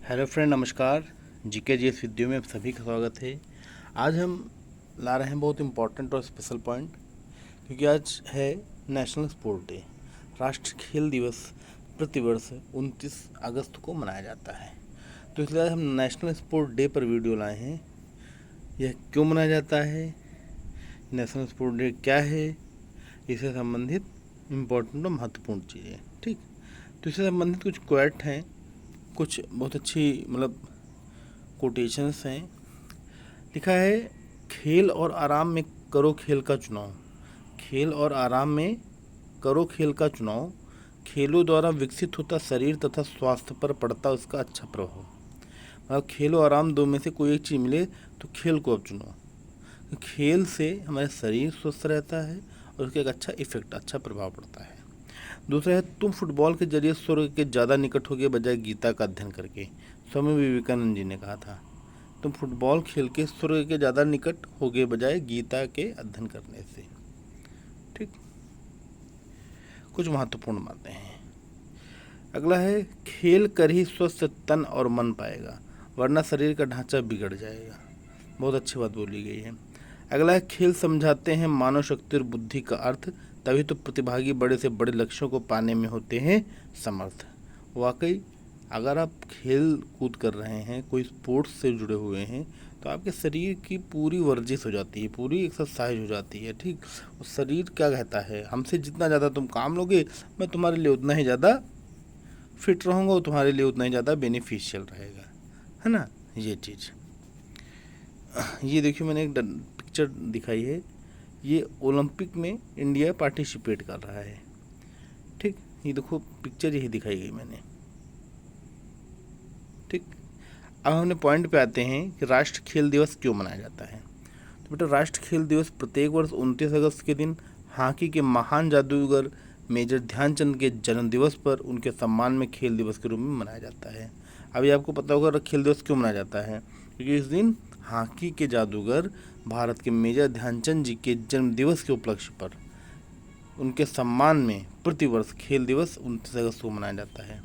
Hello friend, नमस्कार। GK GS विद्यो में आप सभी का स्वागत है। आज हम ला रहे हैं बहुत इम्पोर्टेंट और स्पेशल पॉइंट, क्योंकि आज है नेशनल स्पोर्ट डे। राष्ट्रीय खेल दिवस प्रतिवर्ष 29 अगस्त को मनाया जाता है। तो इसलिए आज हम नेशनल स्पोर्ट डे पर वीडियो लाए हैं। यह क्यों मनाया जाता है, नेशनल स्पोर्ट डे क्या है, इससे संबंधित इम्पोर्टेंट और महत्वपूर्ण चीज़ें। ठीक, तो इससे संबंधित कुछ क्वेट हैं, कुछ बहुत अच्छी कोटेशंस हैं। लिखा है, खेल और आराम में करो खेल का चुनाव। खेल और आराम में करो खेल का चुनाव। खेलों द्वारा विकसित होता शरीर तथा स्वास्थ्य पर पड़ता उसका अच्छा प्रभाव। मतलब खेल और आराम दो में से कोई एक चीज़ मिले तो खेल को अब चुनो। खेल से हमारा शरीर स्वस्थ रहता है और उसका एक अच्छा इफेक्ट, अच्छा प्रभाव पड़ता है। दूसरा है, तुम फुटबॉल के जरिए स्वर्ग के ज़्यादा निकट होगे बजाय गीता का अध्ययन करके। स्वामी विवेकानंद जी ने कहा था, तुम फुटबॉल खेल के स्वर्ग के ज़्यादा निकट होगे बजाय गीता के अध्ययन करने से। ठीक, कुछ महत्वपूर्ण बातें हैं। अगला है, खेल कर ही स्वस्थ तन और मन पाएगा, वरना शरीर का ढांचा बिगड़ जाएगा। बहुत अच्छी बात बोली गई है। अगला है, खेल समझाते हैं मानव शक्ति और बुद्धि का अर्थ, तभी तो प्रतिभागी बड़े से बड़े लक्ष्यों को पाने में होते हैं समर्थ। वाकई, अगर आप खेल कूद कर रहे हैं, कोई स्पोर्ट्स से जुड़े हुए हैं, तो आपके शरीर की पूरी वर्जिश हो जाती है, पूरी एक्सरसाइज हो जाती है। ठीक, और शरीर क्या कहता है, हमसे जितना ज़्यादा तुम काम लोगे, मैं तुम्हारे लिए उतना ही ज़्यादा फिट रहूँगा और तुम्हारे लिए उतना ही ज़्यादा बेनिफिशियल रहेगा, है ना। ये चीज़, ये देखिए, मैंने एक पिक्चर दिखाई है। ये ओलंपिक में इंडिया पार्टिसिपेट कर रहा है। ठीक, ये देखो पिक्चर यही दिखाई गई मैंने। ठीक, अब हमने पॉइंट पे आते हैं कि राष्ट्रीय खेल दिवस क्यों मनाया जाता है। तो बेटा, राष्ट्रीय खेल दिवस प्रत्येक वर्ष 29 अगस्त के दिन हॉकी के महान जादूगर मेजर ध्यानचंद के जन्म दिवस पर उनके सम्मान में खेल दिवस के रूप में मनाया जाता है। अभी आपको पता होगा खेल दिवस क्यों मनाया जाता है, क्योंकि इस दिन हॉकी के जादूगर भारत के मेजर ध्यानचंद जी के जन्म दिवस के उपलक्ष्य पर उनके सम्मान में प्रतिवर्ष खेल दिवस 29 अगस्त को मनाया जाता है।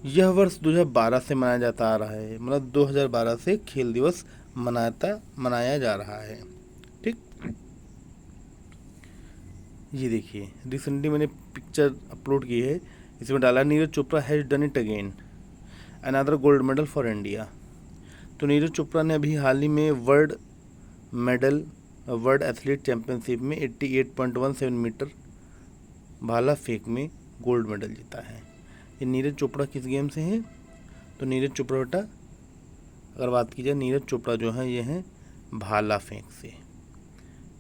यह वर्ष 2012 से मनाया जाता आ रहा है, मतलब 2012 से खेल दिवस मनाया जा रहा है। ठीक, ये देखिए, रिसेंटली मैंने पिक्चर अपलोड की है, इसमें डाला Neeraj Chopra has done it again, another gold medal for India. तो नीरज चोपड़ा ने अभी हाल ही में वर्ल्ड एथलीट चैंपियनशिप में 88.17 मीटर भाला फेंक में गोल्ड मेडल जीता है। ये नीरज चोपड़ा किस गेम से हैं, तो नीरज चोपड़ा बेटा, अगर बात की जाए, नीरज चोपड़ा जो है ये हैं भाला फेंक से।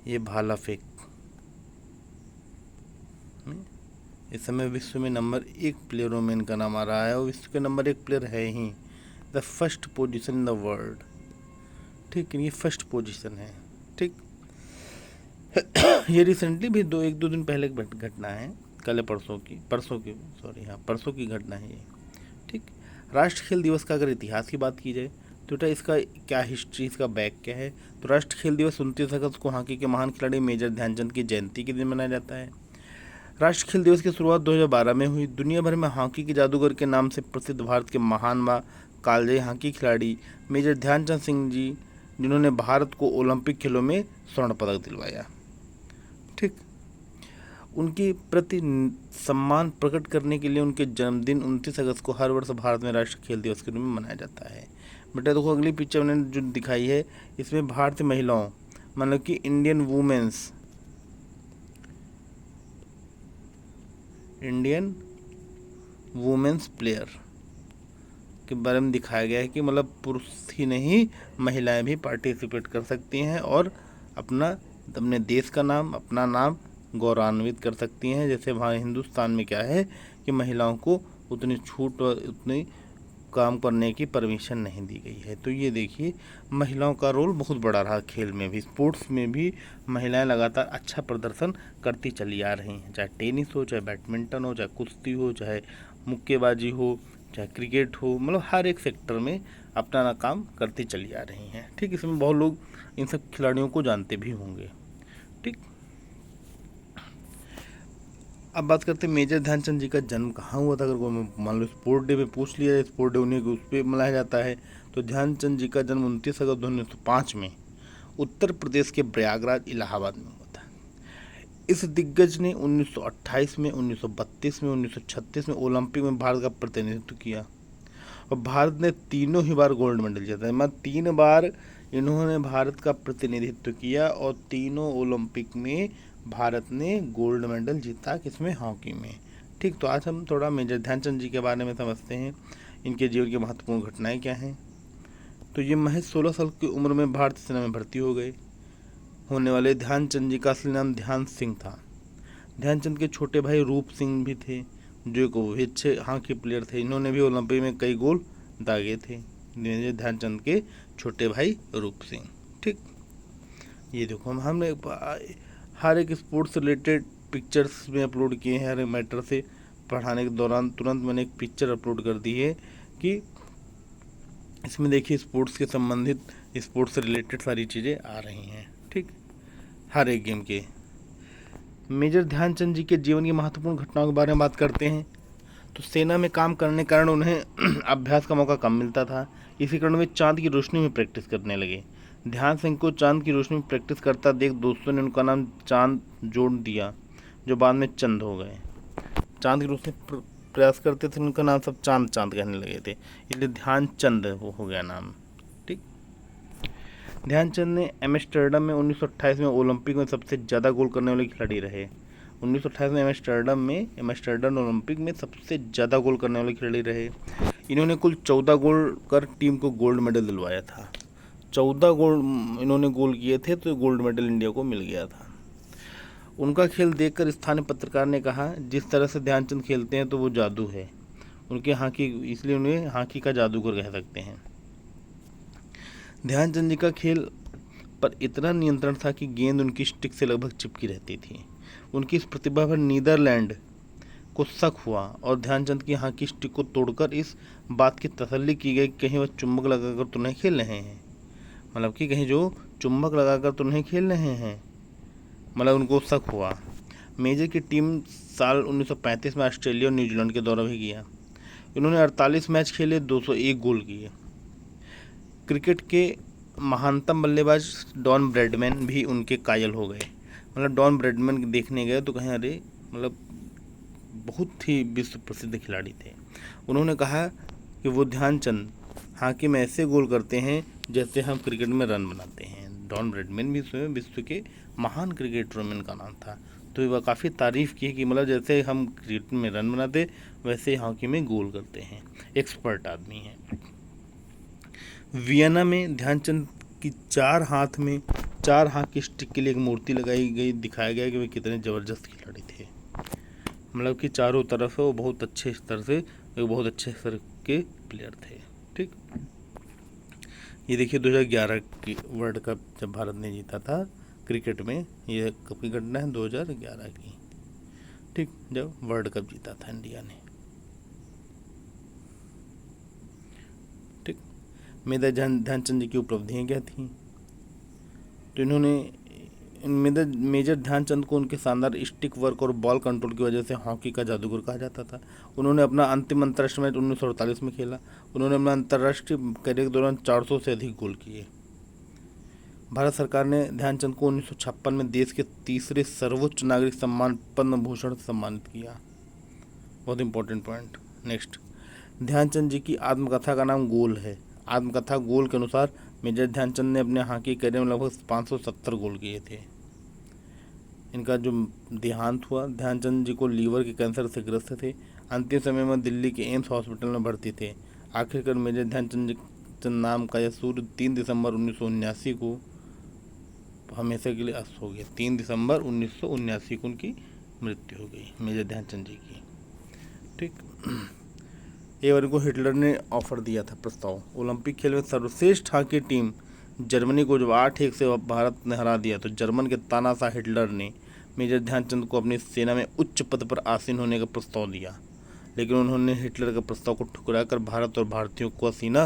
ये भाला फेंक इस समय विश्व में नंबर 1 प्लेयरों में इनका नाम आ रहा है, और विश्व के नंबर 1 प्लेयर है ही, the first position in the world. ठीक, ये फर्स्ट पोजीशन है। ठीक, ये रिसेंटली भी एक दो दिन पहले की घटना है, कल परसों की घटना है ये। ठीक, राष्ट्रीय खेल दिवस का अगर इतिहास की बात की जाए तो बेटा, इसका क्या हिस्ट्री, इसका बैक क्या है। तो राष्ट्रीय खेल दिवस 29 अगस्त को हॉकी के महान खिलाड़ी मेजर ध्यानचंद की जयंती के दिन मनाया जाता है। राष्ट्रीय खेल दिवस की शुरुआत 2012 में हुई। दुनिया भर में हॉकी के जादूगर के नाम से प्रसिद्ध भारत के महान व कालजयी हॉकी खिलाड़ी मेजर ध्यानचंद सिंह जी, जिन्होंने भारत को ओलंपिक खेलों में स्वर्ण पदक दिलवाया। ठीक, उनके प्रति सम्मान प्रकट करने के लिए उनके जन्मदिन 29 अगस्त को हर वर्ष भारत में राष्ट्रीय खेल दिवस के रूप में मनाया जाता है। बेटा देखो, अगली पिक्चर मैंने जो दिखाई है, इसमें भारतीय महिलाओं, मतलब कि इंडियन वुमेन्स प्लेयर के बारे में दिखाया गया है कि मतलब पुरुष ही नहीं, महिलाएं भी पार्टिसिपेट कर सकती हैं और अपने देश का नाम, अपना नाम गौरवान्वित कर सकती हैं। जैसे वहाँ हिंदुस्तान में क्या है कि महिलाओं को उतनी छूट और उतनी काम करने की परमिशन नहीं दी गई है। तो ये देखिए, महिलाओं का रोल बहुत बड़ा रहा खेल में भी, स्पोर्ट्स में भी महिलाएं लगातार अच्छा प्रदर्शन करती चली आ रही हैं। चाहे टेनिस हो, चाहे बैडमिंटन हो, चाहे कुश्ती हो, चाहे मुक्केबाजी हो, चाहे क्रिकेट हो, मतलब हर एक सेक्टर में अपना काम करती चली आ रही हैं। ठीक, इसमें बहुत लोग इन सब खिलाड़ियों को जानते भी होंगे। ठीक, अब बात करते हैं मेजर ध्यानचंद जी का जन्म कहाँ हुआ था। अगर कोई मान लो स्पोर्ट डे पे पूछ लिया जाए, स्पोर्ट डे उन्हीं को उस पर मनाया जाता है, तो ध्यानचंद जी का जन्म 29 अगस्त 1905 में उत्तर प्रदेश के प्रयागराज इलाहाबाद में हुआ था। इस दिग्गज ने 1928 में, 1932 में, 1936 में ओलंपिक में भारत का प्रतिनिधित्व किया और भारत ने तीनों ही बार गोल्ड मेडल जीता। मतलब 3 बार इन्होंने भारत का प्रतिनिधित्व किया और तीनों ओलंपिक में भारत ने गोल्ड मेडल जीता। किसमें? हॉकी में। ठीक, तो आज हम थोड़ा मेजर ध्यानचंद जी के बारे में समझते हैं, इनके जीवन की महत्वपूर्ण घटनाएं क्या हैं। तो ये महज 16 साल की उम्र में भारतीय सेना में भर्ती हो गए। होने वाले ध्यानचंद जी का असली नाम ध्यान सिंह था। ध्यानचंद के छोटे भाई रूप सिंह भी थे, जो एक अच्छे हॉकी प्लेयर थे। इन्होंने भी ओलंपिक में कई गोल दागे थे। ध्यानचंद के छोटे भाई रूप सिंह। ठीक, ये देखो हमने हर एक स्पोर्ट्स रिलेटेड पिक्चर्स में अपलोड किए हैं। हर एक मैटर से पढ़ाने के दौरान तुरंत मैंने एक पिक्चर अपलोड कर दी है कि इसमें देखिए स्पोर्ट्स के संबंधित, स्पोर्ट्स से रिलेटेड सारी चीज़ें आ रही हैं। ठीक, हर एक गेम के। मेजर ध्यानचंद जी के जीवन की महत्वपूर्ण घटनाओं के बारे में बात करते हैं। तो सेना में काम करने के कारण उन्हें अभ्यास का मौका कम मिलता था। इसी कारण वे चांद की रोशनी में प्रैक्टिस करने लगे। ध्यान सिंह को चांद की रोशनी में प्रैक्टिस करता देख दोस्तों ने उनका नाम चांद जोड़ दिया, जो बाद में चंद हो गए। चांद की रोशनी प्रयास करते थे, उनका नाम सब चांद चांद कहने लगे थे, इसलिए ध्यानचंद वो हो गया नाम। ठीक, ध्यानचंद ने एम्स्टर्डम में 1928 में ओलंपिक में सबसे ज़्यादा गोल करने वाले खिलाड़ी रहे। 1928 में एम्स्टर्डम ओलंपिक में सबसे ज़्यादा गोल करने वाले खिलाड़ी रहे। इन्होंने कुल 14 गोल कर टीम को गोल्ड मेडल दिलवाया था। 14 गोल इन्होंने गोल किए थे, तो गोल्ड मेडल इंडिया को मिल गया था। उनका खेल देखकर स्थानीय पत्रकार ने कहा, जिस तरह से ध्यानचंद खेलते हैं तो वो जादू है उनके हॉकी, इसलिए उन्हें हॉकी का जादूगर कह सकते हैं। ध्यानचंद जी का खेल पर इतना नियंत्रण था कि गेंद उनकी स्टिक से लगभग चिपकी रहती थी। उनकी इस प्रतिभा पर नीदरलैंड को शक हुआ और ध्यानचंद की हॉकी स्टिक को तोड़कर इस बात की तसल्ली की गई कि कहीं वह चुंबक लगाकर तो नहीं खेल रहे हैं। मतलब कि कहीं जो चुंबक लगाकर तो नहीं खेल रहे हैं, मतलब उनको शक हुआ। मेजर की टीम साल 1935 में ऑस्ट्रेलिया और न्यूजीलैंड के दौरा भी किया। इन्होंने 48 मैच खेले, 201 गोल किए। क्रिकेट के महानतम बल्लेबाज डॉन ब्रैडमैन भी उनके कायल हो गए। मतलब डॉन ब्रैडमैन देखने गए तो कहें अरे, मतलब बहुत ही विश्व प्रसिद्ध खिलाड़ी थे। उन्होंने कहा कि वो ध्यानचंद हॉकी में ऐसे गोल करते हैं जैसे हम क्रिकेट में रन बनाते हैं। डॉन ब्रैडमैन भी स्वयं विश्व के महान क्रिकेटरों में इनका नाम था। तो वह काफ़ी तारीफ़ की कि मतलब जैसे हम क्रिकेट में रन बनाते वैसे हॉकी में गोल करते हैं। एक्सपर्ट आदमी हैं। वियना में ध्यानचंद की 4 हाथ की स्टिक के लिए एक मूर्ति लगाई गई, दिखाया गया कि वे कितने ज़बरदस्त खिलाड़ी थे। मतलब कि चारों तरफ वो बहुत अच्छे स्तर से, वो बहुत अच्छे स्तर के प्लेयर थे। ठीक, ये देखिए 2011 की वर्ल्ड कप जब भारत ने जीता था क्रिकेट में, ये कब की घटना है? 2011 की। ठीक, जब वर्ल्ड कप जीता था इंडिया ने। ठीक, मेजर ध्यानचंद जी की उपलब्धियाँ क्या थी? तो इन्होंने मेजर ध्यानचंद को उनके शानदार स्टिक वर्क और बॉल कंट्रोल की वजह से हॉकी का जादूगर कहा जाता था। उन्होंने अपना अंतिम अंतर्राष्ट्रीय मैच 1948 में खेला। उन्होंने अपना अंतर्राष्ट्रीय करियर के दौरान 400 से अधिक गोल किए। भारत सरकार ने ध्यानचंद को 1956 में देश के तीसरे सर्वोच्च नागरिक सम्मान पद्म भूषण से सम्मानित किया। बहुत इंपॉर्टेंट पॉइंट। नेक्स्ट, ध्यानचंद जी की आत्मकथा का नाम गोल है। आत्मकथा गोल के अनुसार मेजर ध्यानचंद ने अपने हॉकी करियर में लगभग 570 गोल किए थे। इनका जो देहांत हुआ, ध्यानचंद जी को लीवर के कैंसर से ग्रस्त थे। अंतिम समय में दिल्ली के एम्स हॉस्पिटल में भर्ती थे। आखिरकार मेजर ध्यानचंद नाम का यह सूर्य 3 दिसंबर 1979 को हमेशा के लिए अस्त हो गया। 3 दिसंबर 1979 को उनकी मृत्यु हो गई मेजर ध्यानचंद जी की। ठीक, एक बार को हिटलर ने ऑफर दिया था प्रस्ताव, ओलंपिक खेल में सर्वश्रेष्ठ हॉकी टीम जर्मनी को जब 8-1 से भारत ने हरा दिया तो जर्मन के तानाशाह हिटलर ने मेजर ध्यानचंद को अपनी सेना में उच्च पद पर आसीन होने का प्रस्ताव दिया। लेकिन उन्होंने हिटलर के प्रस्ताव को ठुकराकर भारत और भारतीयों को सीना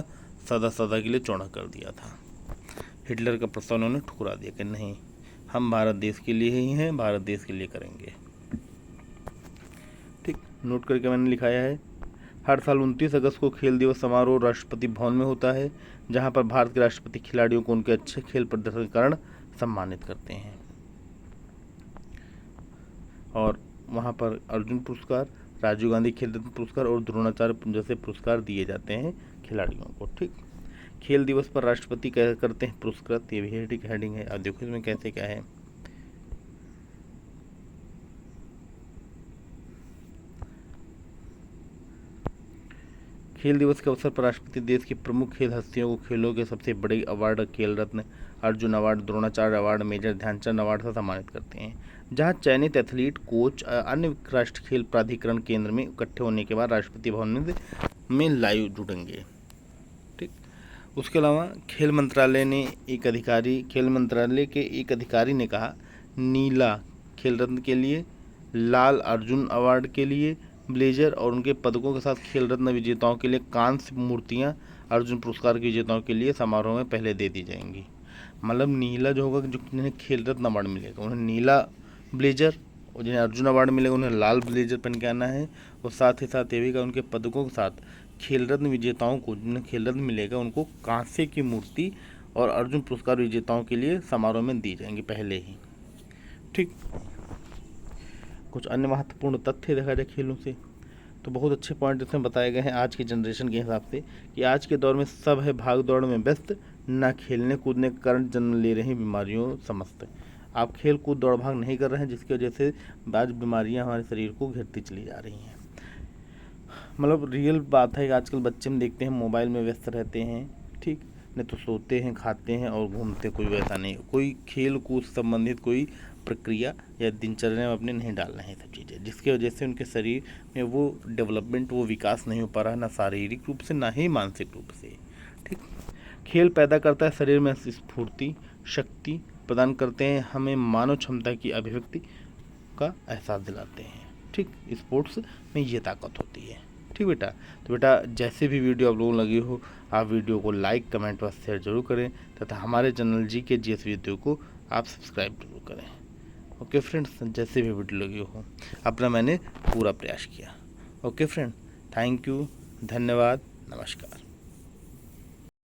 सदा के लिए चौड़ा कर दिया था। हिटलर का प्रस्ताव उन्होंने ठुकरा दिया कि नहीं, हम भारत देश के लिए ही हैं, भारत देश के लिए करेंगे। नोट करके मैंने लिखाया है। हर साल 29 अगस्त को खेल दिवस समारोह राष्ट्रपति भवन में होता है, जहां पर भारत के राष्ट्रपति खिलाड़ियों को उनके अच्छे खेल प्रदर्शन के कारण सम्मानित करते हैं और वहां पर अर्जुन पुरस्कार, राजीव गांधी खेल रत्न पुरस्कार और द्रोणाचार्य जैसे पुरस्कार दिए जाते हैं खिलाड़ियों को। ठीक, खेल दिवस पर राष्ट्रपति क्या करते हैं? पुरस्कृत। ये भी हेडिंग है। अब देखो इसमें कैसे क्या है। खेल दिवस के अवसर पर राष्ट्रपति देश की प्रमुख खेल हस्तियों को खेलों के सबसे बड़े award Khel Ratna, Arjuna award, Dronacharya award, major Dhyan Chand award से सम्मानित करते हैं। जहां चयनित एथलीट, कोच अन्य राष्ट्रीय खेल प्राधिकरण केंद्र में इकट्ठे होने के बाद राष्ट्रपति भवन में लाइव जुड़ेंगे। ठीक, उसके अलावा खेल मंत्रालय के एक अधिकारी ने कहा, नीला खेल रत्न के लिए, लाल अर्जुन अवार्ड के लिए ब्लेजर और उनके पदकों के साथ खेल रत्न विजेताओं के लिए कांस्य मूर्तियां अर्जुन पुरस्कार के विजेताओं के लिए समारोह में पहले दे दी जाएंगी। मतलब नीला जो होगा, जो जिन्हें खेल रत्न अवार्ड मिलेगा उन्हें नीला ब्लेजर, और जिन्हें अर्जुन अवार्ड मिलेगा उन्हें लाल ब्लेजर पहन के आना है। और साथ ही साथ ये भी उनके पदकों के साथ खेल रत्न विजेताओं को जिन्हें खेल रत्न मिलेगा उनको कांस्य की मूर्ति और अर्जुन पुरस्कार विजेताओं के लिए समारोह में दी जाएंगी पहले ही। ठीक, कुछ अन्य महत्वपूर्ण तथ्य देखा जाए खेलों से तो बहुत अच्छे पॉइंट इसमें बताए गए हैं आज की जनरेशन के हिसाब से, कि आज के दौर में सब है भाग दौड़ में व्यस्त, ना खेलने कूदने के कारण जन्म ले रही बीमारियों समस्त। आप खेल कूद दौड़ भाग नहीं कर रहे हैं, जिसकी वजह से आज बीमारियां हमारे शरीर को घेरती चली जा रही हैं। मतलब रियल बात है कि आजकल बच्चे हम देखते हैं मोबाइल में व्यस्त रहते हैं। ठीक, नहीं तो सोते हैं, खाते हैं और घूमते, कोई वैसा नहीं, कोई खेल कूद संबंधित कोई प्रक्रिया या दिनचर्या में अपने नहीं डाल रहे हैं सब चीज़ें, जिसकी वजह से उनके शरीर में वो डेवलपमेंट, वो विकास नहीं हो पा रहा है, ना शारीरिक रूप से ना ही मानसिक रूप से। ठीक, खेल पैदा करता है शरीर में स्फूर्ति, शक्ति प्रदान करते हैं, हमें मानव क्षमता की अभिव्यक्ति का एहसास दिलाते हैं। ठीक, स्पोर्ट्स में ये ताकत होती है। ठीक बेटा, तो बेटा जैसे भी वीडियो आप लोगों को लगी हो, आप वीडियो को लाइक, कमेंट व शेयर जरूर करें तथा हमारे चैनल GK GS वीडियो को आप सब्सक्राइब जरूर करें। ओके फ्रेंड्स, जैसे भी वीडियो लगी हो अपना मैंने पूरा प्रयास किया। ओके फ्रेंड, थैंक यू, धन्यवाद, नमस्कार।